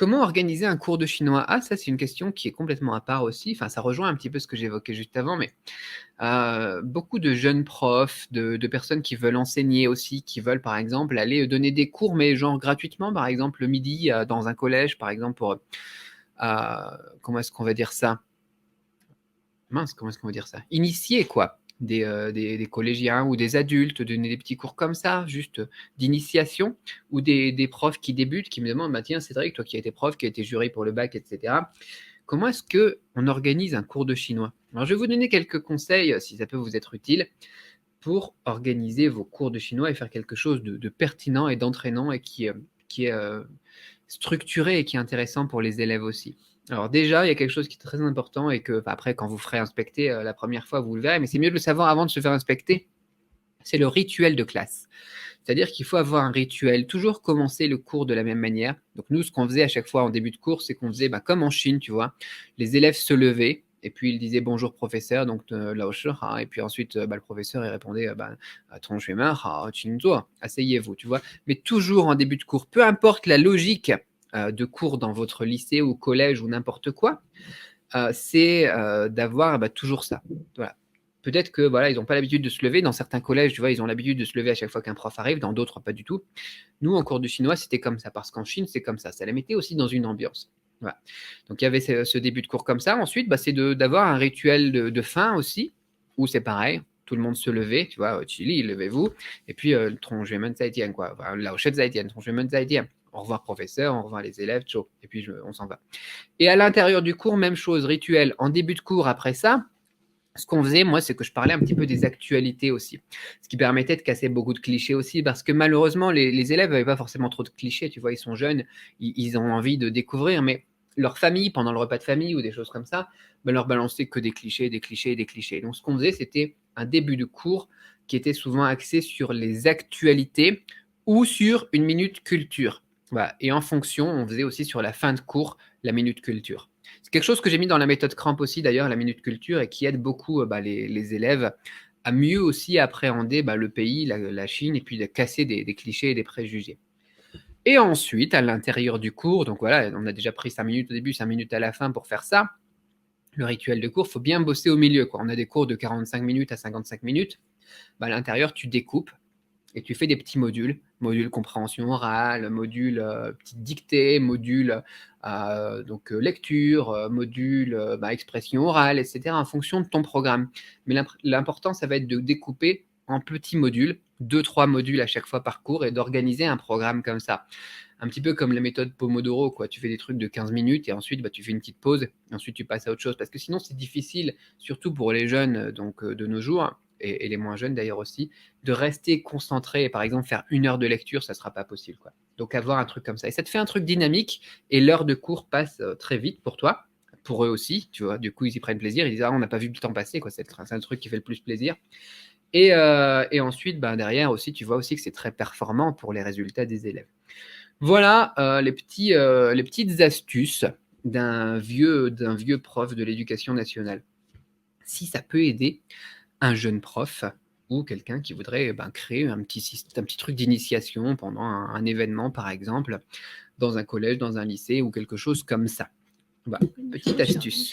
Comment organiser un cours de chinois? Ah, ça, c'est une question qui est complètement à part aussi. Enfin, ça rejoint un petit peu ce que j'évoquais juste avant, mais beaucoup de jeunes profs, de personnes qui veulent enseigner aussi, qui veulent, par exemple, aller donner des cours, mais genre gratuitement, par exemple, le midi, dans un collège, par exemple, pour, comment est-ce qu'on va dire ça? Mince, comment est-ce qu'on va dire ça? Initier quoi, des collégiens ou des adultes, donner des petits cours comme ça, juste d'initiation, ou des profs qui débutent, qui me demandent, bah tiens Cédric, toi qui as été prof, qui a été jury pour le bac, etc. Comment est-ce que on organise un cours de chinois? Alors je vais vous donner quelques conseils, si ça peut vous être utile, pour organiser vos cours de chinois et faire quelque chose de pertinent et d'entraînant et qui est structuré et qui est intéressant pour les élèves aussi. Alors déjà, il y a quelque chose qui est très important et que après, quand vous ferez inspecter la première fois, vous le verrez, mais c'est mieux de le savoir avant de se faire inspecter, c'est le rituel de classe. C'est-à-dire qu'il faut avoir un rituel, toujours commencer le cours de la même manière. Donc nous, ce qu'on faisait à chaque fois en début de cours, c'est qu'on faisait comme en Chine, tu vois, les élèves se levaient, et puis ils disaient bonjour professeur, donc lao shi ha, et puis ensuite le professeur il répondait asseyez-vous, tu vois. Mais toujours en début de cours, peu importe la logique de cours dans votre lycée ou collège ou n'importe quoi, c'est d'avoir toujours ça. Voilà. Peut-être que voilà, ils n'ont pas l'habitude de se lever. Dans certains collèges, tu vois, ils ont l'habitude de se lever à chaque fois qu'un prof arrive. Dans d'autres, pas du tout. Nous, en cours de chinois, c'était comme ça, parce qu'en Chine, c'est comme ça. Ça les mettait aussi dans une ambiance. Voilà. Donc il y avait ce début de cours comme ça. Ensuite, c'est d'avoir un rituel de fin aussi, où c'est pareil. Tout le monde se levait, tu vois, Chili, levez-vous. Et puis, quoi. Enfin, Lao Shet Zaitian, Zaitian. Au revoir, professeur, au revoir, les élèves, ciao. Et puis, on s'en va. Et à l'intérieur du cours, même chose, rituel. En début de cours, après ça, ce qu'on faisait, moi, c'est que je parlais un petit peu des actualités aussi. Ce qui permettait de casser beaucoup de clichés aussi, parce que malheureusement, les élèves n'avaient pas forcément trop de clichés, tu vois, ils sont jeunes, ils ont envie de découvrir, mais leur famille, pendant le repas de famille ou des choses comme ça, leur balançait que des clichés, des clichés, des clichés. Donc ce qu'on faisait, c'était un début de cours qui était souvent axé sur les actualités ou sur une minute culture. Voilà. Et en fonction, on faisait aussi sur la fin de cours la minute culture. C'est quelque chose que j'ai mis dans la méthode Cramp aussi, d'ailleurs, la minute culture, et qui aide beaucoup les élèves à mieux aussi appréhender le pays, la Chine, et puis de casser des clichés et des préjugés. Et ensuite, à l'intérieur du cours, donc voilà, on a déjà pris 5 minutes au début, 5 minutes à la fin pour faire ça. Le rituel de cours, il faut bien bosser au milieu, quoi. On a des cours de 45 minutes à 55 minutes. À l'intérieur, tu découpes et tu fais des petits modules, module compréhension orale, module petite dictée, module lecture, module expression orale, etc. en fonction de ton programme. Mais l'important, ça va être de découper en petits modules, 2-3 modules à chaque fois par cours, et d'organiser un programme comme ça. Un petit peu comme la méthode Pomodoro, quoi. Tu fais des trucs de 15 minutes et ensuite tu fais une petite pause et ensuite tu passes à autre chose. Parce que sinon, c'est difficile, surtout pour les jeunes de nos jours, et les moins jeunes d'ailleurs aussi, de rester concentré. Par exemple, faire 1 heure de lecture, ça ne sera pas possible, quoi. Donc avoir un truc comme ça. Et ça te fait un truc dynamique et l'heure de cours passe très vite pour toi, pour eux aussi, tu vois. Du coup, ils y prennent plaisir. Ils disent, ah, on n'a pas vu le temps passer, quoi. C'est un truc qui fait le plus plaisir. Et ensuite, derrière aussi, tu vois aussi que c'est très performant pour les résultats des élèves. Voilà les petites astuces d'un vieux prof de l'éducation nationale. Si ça peut aider un jeune prof ou quelqu'un qui voudrait créer un petit truc d'initiation pendant un événement, par exemple, dans un collège, dans un lycée ou quelque chose comme ça. Voilà, petite astuce.